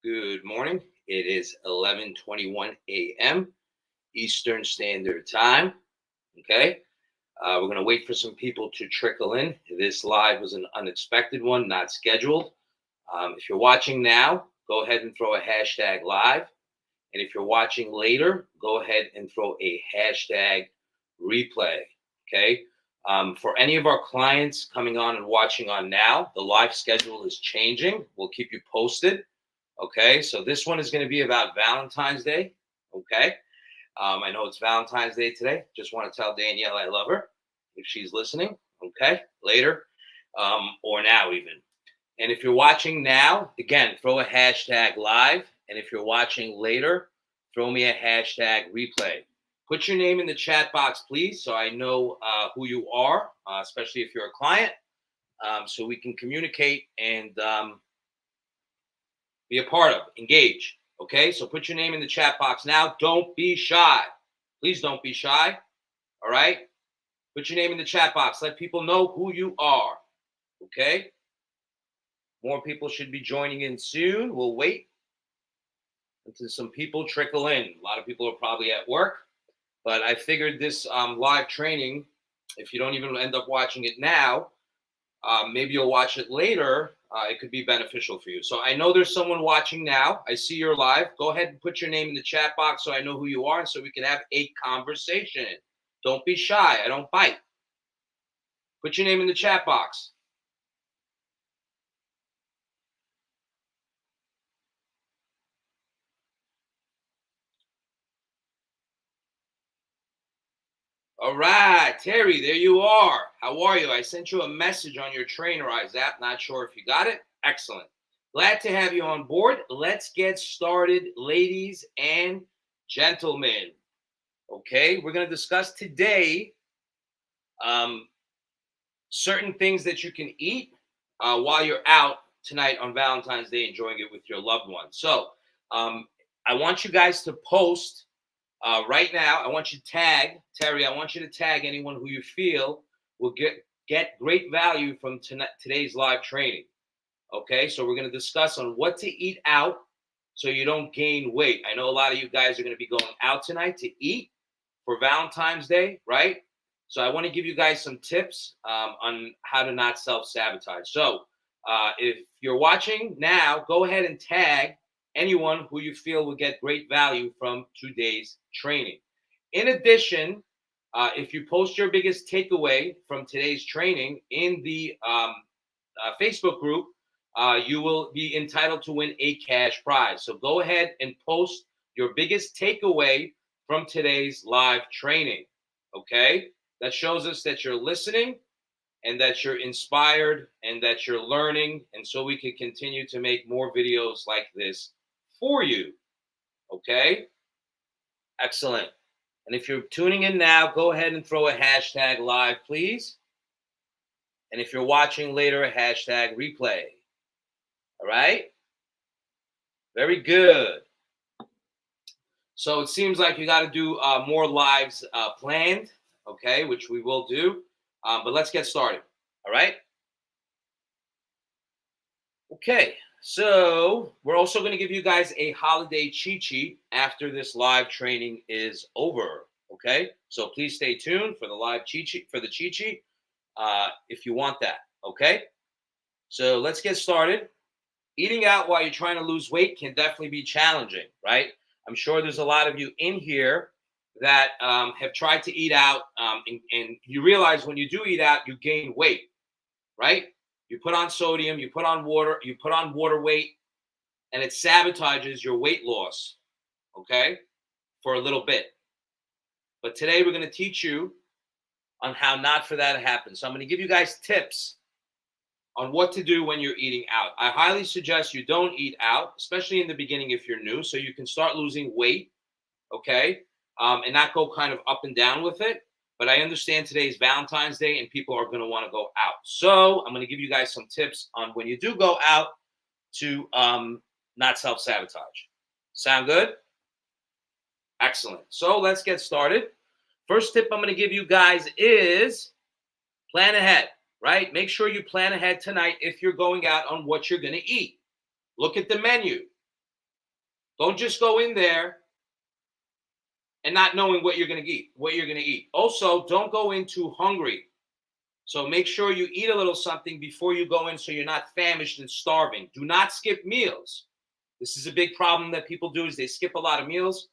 Good morning. It is 11:21 a.m. Eastern Standard Time. Okay. We're going to wait for some people to trickle in. This live was an unexpected one, not scheduled. If you're watching now, go ahead and throw a hashtag live. And if you're watching later, go ahead and throw a hashtag replay. Okay. For any of our clients coming on and watching on now, the live schedule is changing. We'll keep you posted. Okay, so this one is going to be about Valentine's Day. Okay, I know it's Valentine's Day today. Just want to tell Danielle I love her if she's listening. Okay, later or now even. And if you're watching now, again, throw a hashtag live. And if you're watching later, throw me a hashtag replay. Put your name in the chat box, please, so I know who you are, especially if you're a client, so we can communicate and be a part of, engage. Okay, so put your name in the chat box now. Don't be shy. Please don't be shy. All right, put your name in the chat box. Let people know who you are. Okay, more people should be joining in soon. We'll wait until some people trickle in. A lot of people are probably at work, but I figured this live training, if you don't even end up watching it now, maybe you'll watch it later. It could be beneficial for you. So I know there's someone watching now. I see you're live. Go ahead and put your name in the chat box so I know who you are and so we can have a conversation. Don't be shy. I don't bite. Put your name in the chat box. All right, Terry, there you are. How are you? I sent you a message on your Trainer Eyes app. Not sure if you got it. Excellent. Glad to have you on board. Let's get started, ladies and gentlemen. Okay, we're going to discuss today certain things that you can eat while you're out tonight on Valentine's Day, enjoying it with your loved ones. So I want you guys to post right now. I want you to tag Terry. I want you to tag anyone who you feel will get great value from today's live training. Okay, so we're going to discuss on what to eat out so you don't gain weight. I know a lot of you guys are going to be going out tonight to eat for Valentine's Day, right? So I want to give you guys some tips on how to not self-sabotage. So if you're watching now, go ahead and tag anyone who you feel will get great value from today's training. In addition, if you post your biggest takeaway from today's training in the Facebook group, you will be entitled to win a cash prize. So go ahead and post your biggest takeaway from today's live training. Okay, that shows us that you're listening and that you're inspired and that you're learning, and so we can continue to make more videos like this for you. Okay, excellent. And if you're tuning in now, go ahead and throw a hashtag live, please. And if you're watching later, a hashtag replay. All right, very good. So it seems like you got to do more lives planned, okay, which we will do. But let's get started. All right. Okay. So we're also going to give you guys a holiday cheat sheet after this live training is over. Okay. So please stay tuned for the live cheat sheet if you want that. Okay. So let's get started. Eating out while you're trying to lose weight can definitely be challenging, right? I'm sure there's a lot of you in here that have tried to eat out, and you realize when you do eat out, you gain weight, right? You put on sodium, you put on water weight, and it sabotages your weight loss, okay, for a little bit. But today we're going to teach you on how not for that to happen. So I'm going to give you guys tips on what to do when you're eating out. I highly suggest you don't eat out, especially in the beginning if you're new, so you can start losing weight, okay, and not go kind of up and down with it. But I understand today's Valentine's Day and people are going to want to go out. So I'm going to give you guys some tips on when you do go out to not self-sabotage. Sound good? Excellent. So let's get started. First tip I'm going to give you guys is plan ahead. Right? Make sure you plan ahead tonight if you're going out on what you're going to eat. Look at the menu. Don't just go in there and not knowing what you're going to eat. Also, don't go in too hungry. So make sure you eat a little something before you go in so you're not famished and starving. Do not skip meals. This is a big problem that people do, is they skip a lot of meals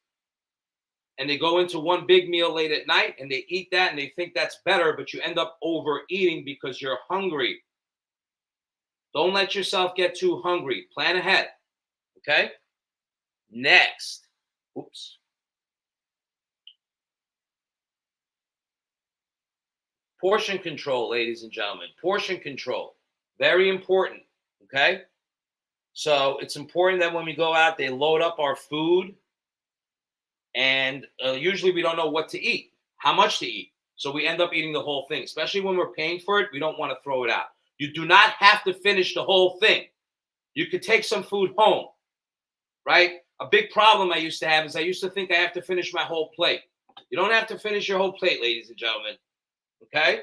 and they go into one big meal late at night and they eat that and they think that's better, but you end up overeating because you're hungry. Don't let yourself get too hungry. Plan ahead. Okay? Next. Oops. Portion control, ladies and gentlemen. Portion control. Very important. Okay? So it's important that when we go out, they load up our food. And usually we don't know what to eat, how much to eat. So we end up eating the whole thing, especially when we're paying for it. We don't want to throw it out. You do not have to finish the whole thing. You could take some food home, right? A big problem I used to have is I used to think I have to finish my whole plate. You don't have to finish your whole plate, ladies and gentlemen. Okay?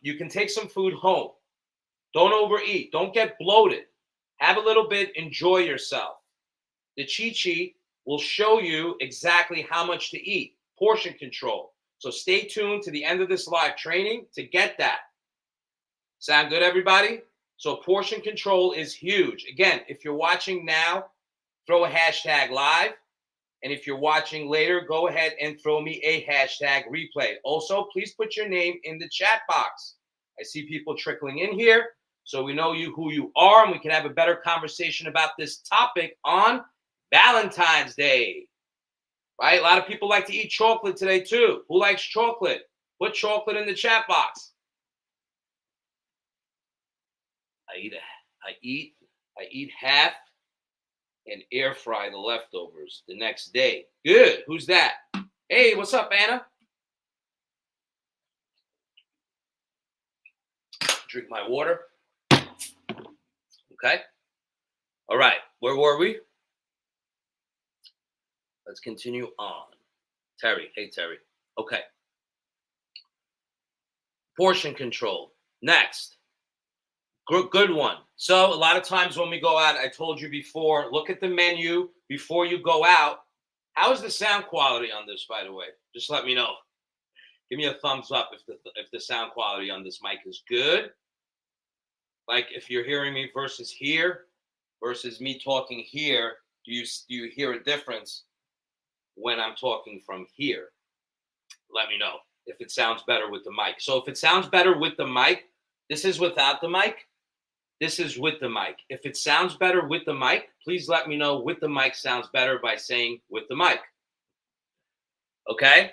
You can take some food home. Don't overeat. Don't get bloated. Have a little bit. Enjoy yourself. The cheat sheet will show you exactly how much to eat. Portion control. So stay tuned to the end of this live training to get that. Sound good, everybody? So portion control is huge. Again, if you're watching now, throw a hashtag live. And if you're watching later, go ahead and throw me a hashtag replay. Also, please put your name in the chat box. I see people trickling in here, so we know who you are, and we can have a better conversation about this topic on Valentine's Day. Right? A lot of people like to eat chocolate today too. Who likes chocolate? Put chocolate in the chat box. I eat half and air fry the leftovers the next day. Good. Who's that? Hey, what's up, Anna? Drink my water. Okay. All right. Where were we? Let's continue on. Terry. Hey, Terry. Okay. Portion control. Next. Good one. So a lot of times when we go out, I told you before, look at the menu before you go out. How is the sound quality on this, by the way? Just let me know. Give me a thumbs up if the sound quality on this mic is good. Like if you're hearing me versus here versus me talking here, do you hear a difference when I'm talking from here? Let me know if it sounds better with the mic. So if it sounds better with the mic, this is without the mic. This is with the mic. If it sounds better with the mic, please let me know with the mic sounds better by saying with the mic. Okay?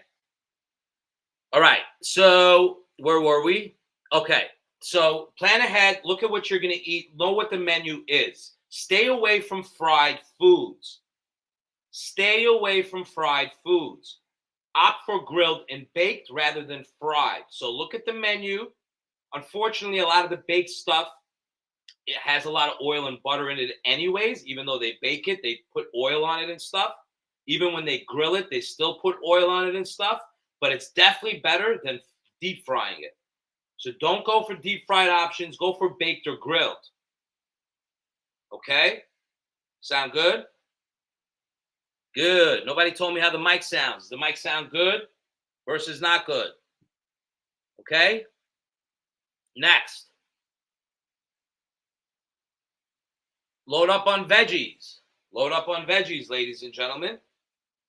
All right. So where were we? Okay. So plan ahead. Look at what you're going to eat. Know what the menu is. Stay away from fried foods. Stay away from fried foods. Opt for grilled and baked rather than fried. So look at the menu. Unfortunately, a lot of the baked stuff, it has a lot of oil and butter in it anyways. Even though they bake it, they put oil on it and stuff. Even when they grill it, they still put oil on it and stuff. But it's definitely better than deep frying it. So don't go for deep fried options. Go for baked or grilled. Okay? Sound good? Good. Nobody told me how the mic sounds. Does the mic sound good versus not good? Okay? Next. Load up on veggies. Load up on veggies, ladies and gentlemen.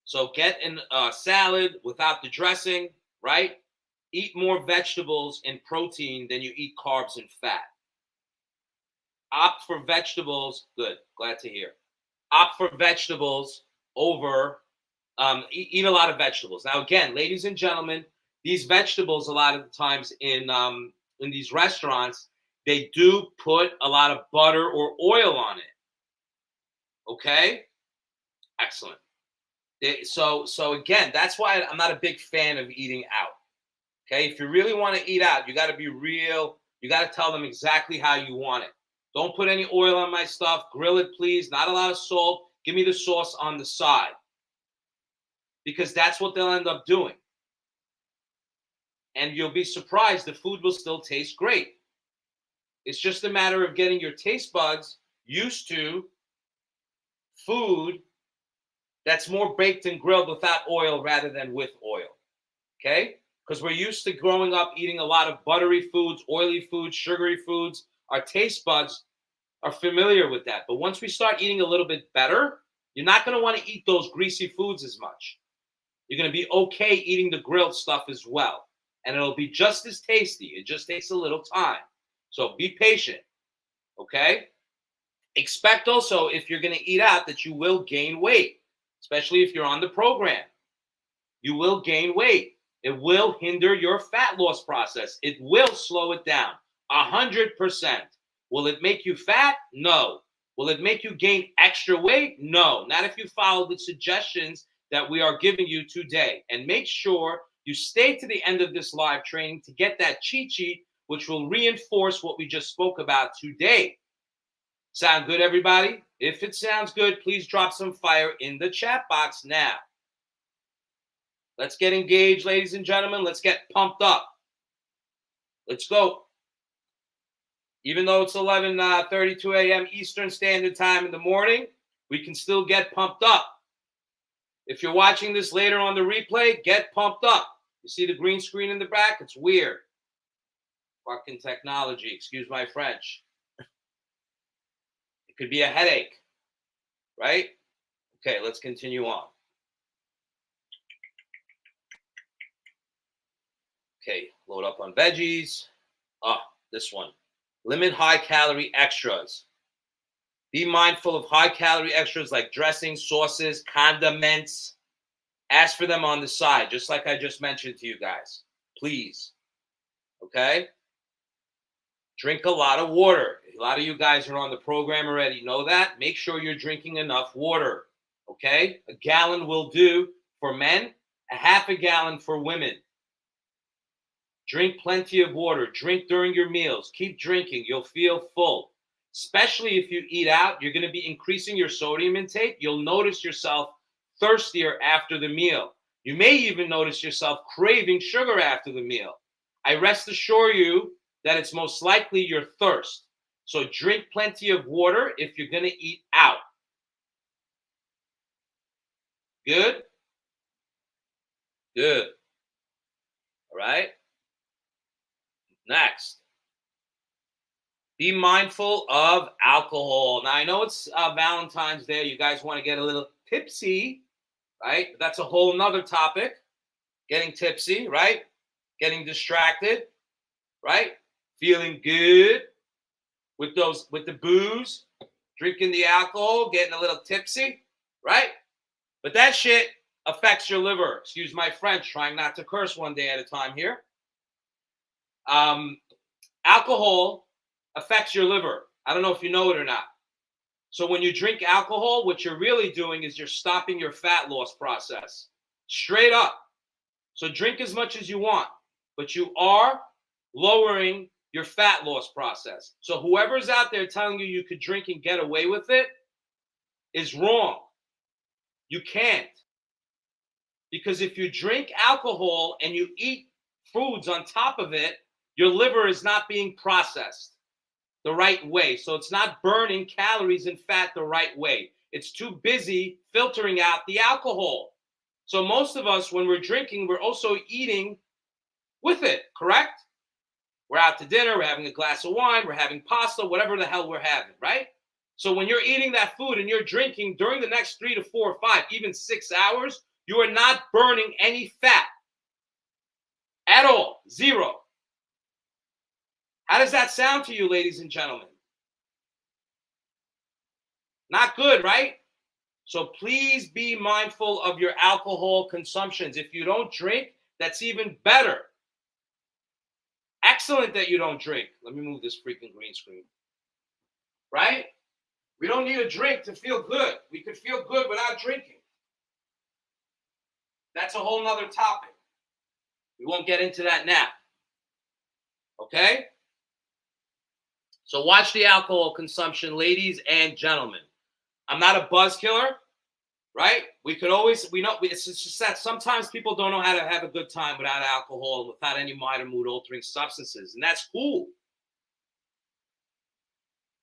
So get a salad without the dressing, right? Eat more vegetables and protein than you eat carbs and fat. Opt for vegetables. Good. Glad to hear. Opt for vegetables over, eat a lot of vegetables. Now, again, ladies and gentlemen, these vegetables, a lot of the times in these restaurants, they do put a lot of butter or oil on it. Okay? Excellent. So again, that's why I'm not a big fan of eating out. Okay? If you really want to eat out, you got to be real. You got to tell them exactly how you want it. Don't put any oil on my stuff. Grill it, please. Not a lot of salt. Give me the sauce on the side. Because that's what they'll end up doing. And you'll be surprised the food will still taste great. It's just a matter of getting your taste buds used to food that's more baked and grilled without oil rather than with oil. Okay? Because we're used to growing up eating a lot of buttery foods, oily foods, sugary foods. Our taste buds are familiar with that. But once we start eating a little bit better, you're not going to want to eat those greasy foods as much. You're going to be okay eating the grilled stuff as well. And it'll be just as tasty. It just takes a little time. So be patient. Okay? Expect also, if you're going to eat out, that you will gain weight, especially if you're on the program. You will gain weight. It will hinder your fat loss process. It will slow it down 100%. Will it make you fat? No. Will it make you gain extra weight? No. Not if you follow the suggestions that we are giving you today. And make sure you stay to the end of this live training to get that cheat sheet, which will reinforce what we just spoke about today. Sound good, everybody? If it sounds good, please drop some fire in the chat box now. Let's get engaged, ladies and gentlemen. Let's get pumped up. Let's go. Even though it's 11:32 a.m. Eastern Standard Time in the morning, we can still get pumped up. If you're watching this later on the replay, get pumped up. You see the green screen in the back? It's weird. Fucking technology. Excuse my French. It could be a headache, right? Okay, let's continue on. Okay, load up on veggies. This one. Limit high-calorie extras. Be mindful of high-calorie extras like dressings, sauces, condiments. Ask for them on the side, just like I just mentioned to you guys. Please. Okay? Drink a lot of water. A lot of you guys are on the program already. Know that? Make sure you're drinking enough water. Okay? A gallon will do for men, a half a gallon for women. Drink plenty of water. Drink during your meals. Keep drinking. You'll feel full. Especially if you eat out, you're going to be increasing your sodium intake. You'll notice yourself thirstier after the meal. You may even notice yourself craving sugar after the meal. I rest assure you that it's most likely your thirst. So drink plenty of water if you're going to eat out. Good? Good. All right? Next. Be mindful of alcohol. Now, I know it's Valentine's Day. You guys want to get a little tipsy, right? But that's a whole nother topic. Getting tipsy, right? Getting distracted, right? Feeling good with the booze, drinking the alcohol, getting a little tipsy, right? But that shit affects your liver. Excuse my French, trying not to curse one day at a time here. Alcohol affects your liver. I don't know if you know it or not. So when you drink alcohol, what you're really doing is you're stopping your fat loss process. Straight up. So drink as much as you want, but you are lowering your fat loss process. So whoever's out there telling you you could drink and get away with it is wrong. You can't. Because if you drink alcohol and you eat foods on top of it, your liver is not being processed the right way. So it's not burning calories and fat the right way. It's too busy filtering out the alcohol. So most of us, when we're drinking, we're also eating with it, correct? We're out to dinner, we're having a glass of wine, we're having pasta, whatever the hell we're having, right? So when you're eating that food and you're drinking during the next 3 to 4 or 5, even 6 hours, you are not burning any fat at all. Zero. How does that sound to you, ladies and gentlemen? Not good, right? So please be mindful of your alcohol consumptions. If you don't drink, that's even better. Excellent that you don't drink. Let me move this freaking green screen. Right? We don't need a drink to feel good. We could feel good without drinking. That's a whole nother topic. We won't get into that now. Okay? So watch the alcohol consumption, ladies and gentlemen. I'm not a buzz killer, right? We know it's just that sometimes people don't know how to have a good time without alcohol and without any minor mood altering substances, and that's cool.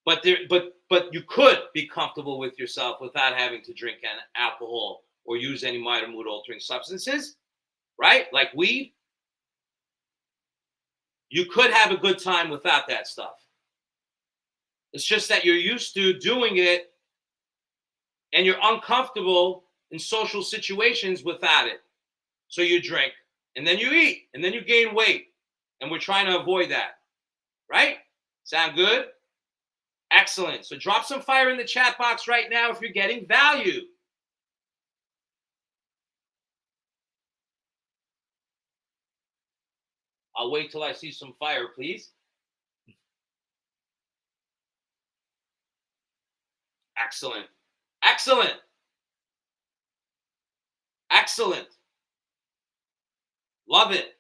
But you could be comfortable with yourself without having to drink alcohol or use any minor mood altering substances, right? Like weed. You could have a good time without that stuff. It's just that you're used to doing it and you're uncomfortable in social situations without it. So you drink and then you eat and then you gain weight. And we're trying to avoid that. Right? Sound good? Excellent. So drop some fire in the chat box right now if you're getting value. I'll wait till I see some fire, please. Excellent. Excellent. Excellent. Love it.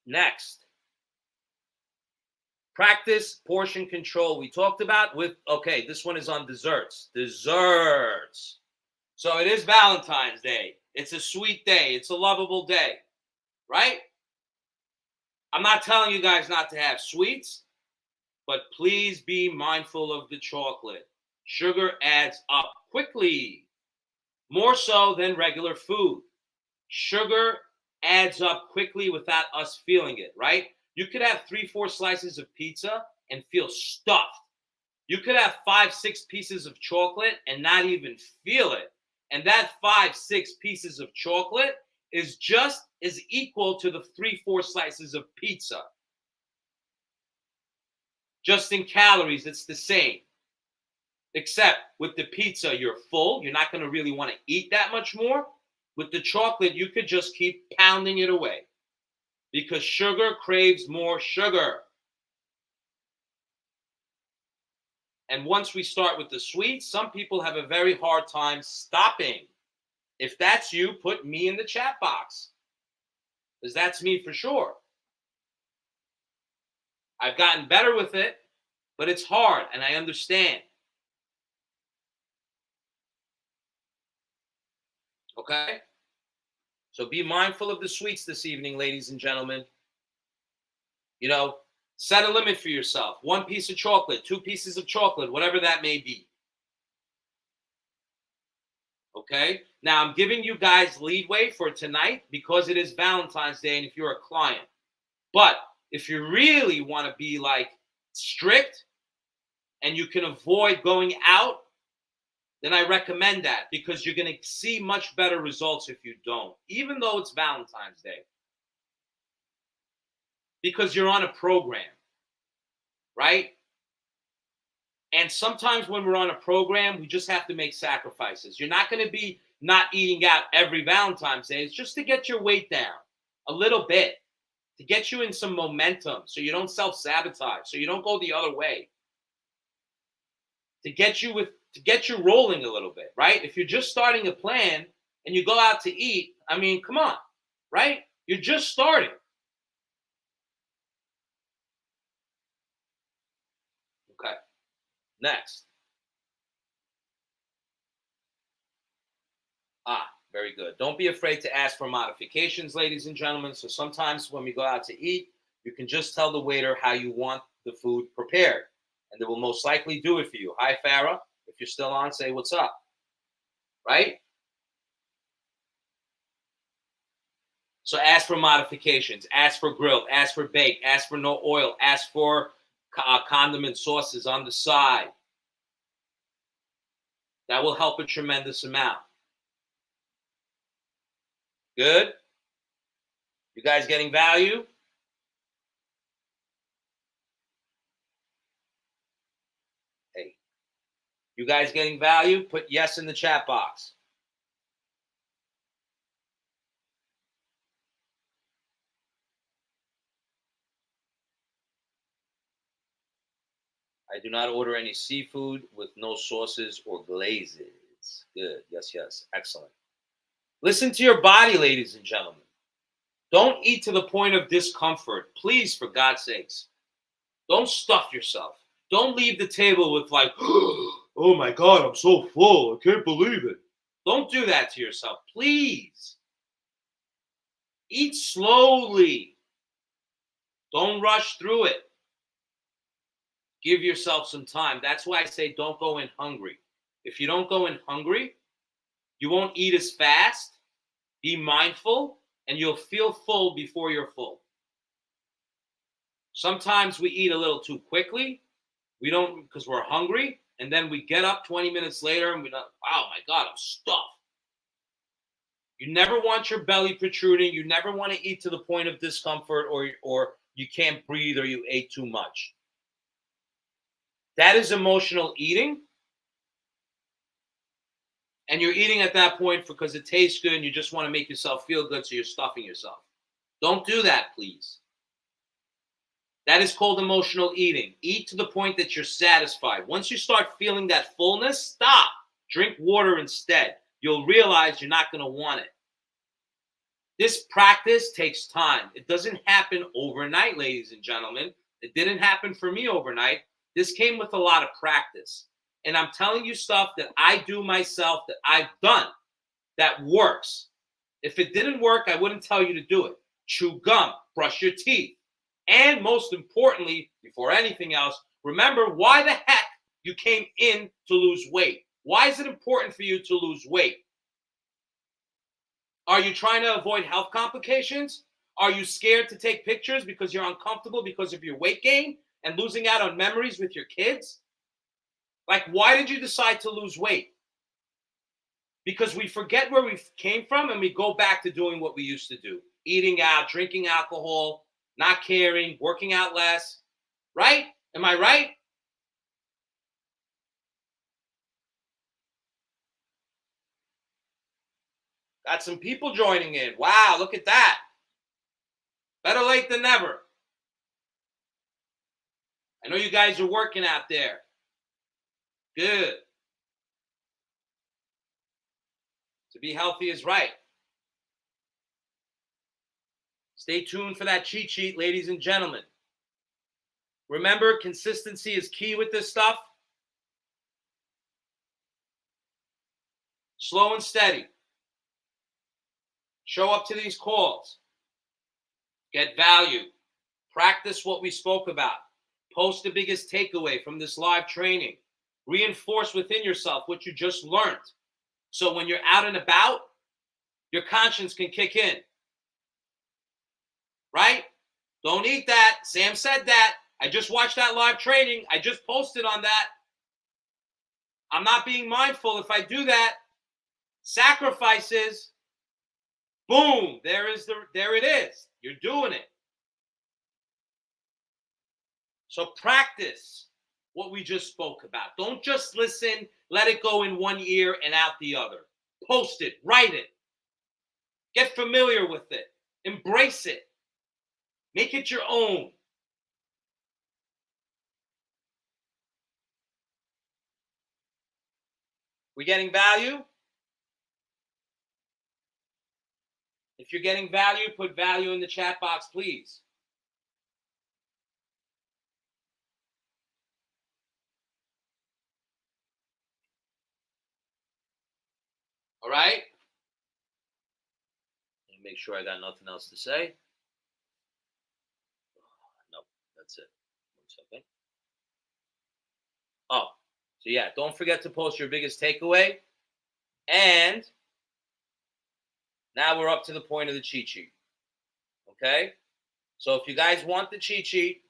Next. Practice portion control. We talked about okay, this one is on desserts. Desserts. So it is Valentine's Day. It's a sweet day. It's a lovable day, right? I'm not telling you guys not to have sweets, but please be mindful of the chocolate. Sugar adds up quickly, more so than regular food. Sugar adds up quickly without us feeling it, right? You could have 3-4 slices of pizza and feel stuffed. You could have 5-6 pieces of chocolate and not even feel it. And that 5-6 pieces of chocolate is just as equal to the 3-4 slices of pizza. Just in calories, it's the same. Except with the pizza, you're full. You're not going to really want to eat that much more. With the chocolate, you could just keep pounding it away because sugar craves more sugar. And once we start with the sweets, some people have a very hard time stopping. If that's you, put me in the chat box, because that's me for sure. I've gotten better with it, but it's hard, and I understand. Okay? So be mindful of the sweets this evening, ladies and gentlemen. You know, set a limit for yourself. 1 piece of chocolate, 2 pieces of chocolate, whatever that may be. Okay? Now, I'm giving you guys leadway for tonight because it is Valentine's Day and if you're a client. But if you really want to be like strict and you can avoid going out, then I recommend that because you're going to see much better results if you don't, even though it's Valentine's Day. Because you're on a program, right? And sometimes when we're on a program, we just have to make sacrifices. You're not going to be not eating out every Valentine's Day. It's just to get your weight down a little bit, to get you in some momentum so you don't self-sabotage, so you don't go the other way. To get you rolling a little bit, right? If you're just starting a plan and you go out to eat, I mean, come on, right? You're just starting. Okay. Next. Very good. Don't be afraid to ask for modifications, ladies and gentlemen. So sometimes when we go out to eat, you can just tell the waiter how you want the food prepared, and they will most likely do it for you. Hi, Farah. If you're still on, say what's up, right? So ask for modifications, ask for grilled, ask for baked, ask for no oil, ask for condiment sauces on the side. That will help a tremendous amount. Good? You guys getting value? Hey. You guys getting value? Put yes in the chat box. I do not order any seafood with no sauces or glazes. Good. Yes, yes. Excellent. Listen to your body, ladies and gentlemen. Don't eat to the point of discomfort. Please, for God's sakes. Don't stuff yourself. Don't leave the table with like, oh my God, I'm so full. I can't believe it. Don't do that to yourself. Please. Eat slowly. Don't rush through it. Give yourself some time. That's why I say don't go in hungry. If you don't go in hungry, you won't eat as fast. Be mindful, and you'll feel full before you're full. Sometimes we eat a little too quickly. We don't, because we're hungry, and then we get up 20 minutes later and we're like, oh my God, I'm stuffed. You never want your belly protruding. You never want to eat to the point of discomfort or you can't breathe or you ate too much. That is emotional eating. And you're eating at that point because it tastes good and you just want to make yourself feel good, so you're stuffing yourself. Don't do that, please. That is called emotional eating. Eat to the point that you're satisfied. Once you start feeling that fullness, stop. Drink water instead. You'll realize you're not going to want it. This practice takes time. It doesn't happen overnight, ladies and gentlemen. It didn't happen for me overnight. This came with a lot of practice. And I'm telling you stuff that I do myself, that I've done, that works. If it didn't work, I wouldn't tell you to do it. Chew gum, brush your teeth. And most importantly, before anything else, remember why the heck you came in to lose weight. Why is it important for you to lose weight? Are you trying to avoid health complications? Are you scared to take pictures because you're uncomfortable because of your weight gain and losing out on memories with your kids? Like, why did you decide to lose weight? Because we forget where we came from and we go back to doing what we used to do. Eating out, drinking alcohol, not caring, working out less. Right? Am I right? Got some people joining in. Wow, look at that. Better late than never. I know you guys are working out there. Good. To be healthy is right. Stay tuned for that cheat sheet, ladies and gentlemen. Remember, consistency is key with this stuff. Slow and steady. Show up to these calls. Get value. Practice what we spoke about. Post the biggest takeaway from this live training. Reinforce within yourself what you just learned. So when you're out and about, your conscience can kick in. Right? Don't eat that. Sam said that. I just watched that live training. I just posted on that. I'm not being mindful. If I do that, sacrifices, boom, there it is. You're doing it. So practice what we just spoke about. Don't just listen, let it go in one ear and out the other. Post it, write it. Get familiar with it. Embrace it. Make it your own. We getting value? If you're getting value, put value in the chat box, please. All right? Let me make sure I got nothing else to say. No, that's it. 1 second. Oh, so yeah, don't forget to post your biggest takeaway. And now we're up to the point of the cheat sheet. Okay? So if you guys want the cheat sheet,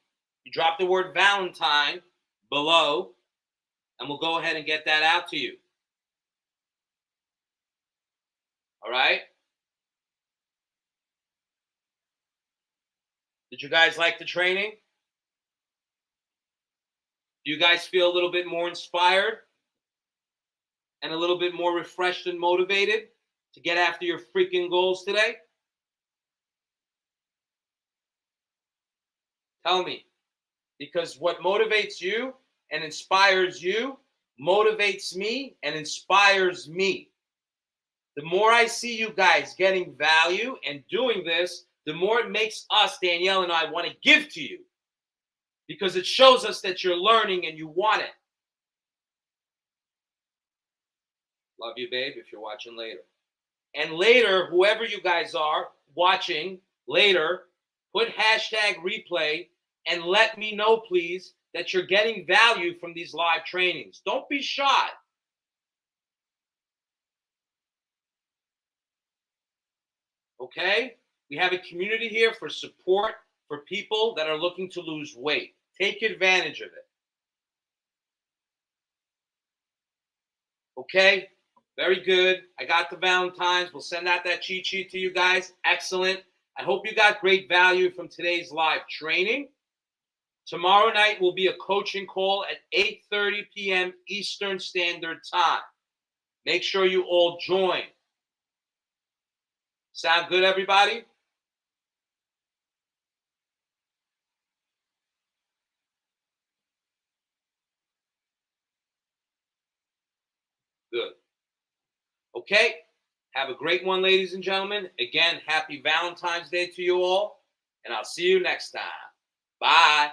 you drop the word Valentine below, and we'll go ahead and get that out to you. All right? Did you guys like the training? Do you guys feel a little bit more inspired and a little bit more refreshed and motivated to get after your freaking goals today? Tell me. Because what motivates you and inspires you motivates me and inspires me. The more I see you guys getting value and doing this, the more it makes us, Danielle and I, want to give to you. Because it shows us that you're learning and you want it. Love you, babe, if you're watching later. And later, whoever you guys are watching later, put hashtag replay and let me know, please, that you're getting value from these live trainings. Don't be shy. Okay? We have a community here for support for people that are looking to lose weight. Take advantage of it. Okay? Very good. I got the Valentines. We'll send out that cheat sheet to you guys. Excellent. I hope you got great value from today's live training. Tomorrow night will be a coaching call at 8:30 p.m. Eastern Standard Time. Make sure you all join. Sound good, everybody? Good. Okay. Have a great one, ladies and gentlemen. Again, happy Valentine's Day to you all, and I'll see you next time. Bye.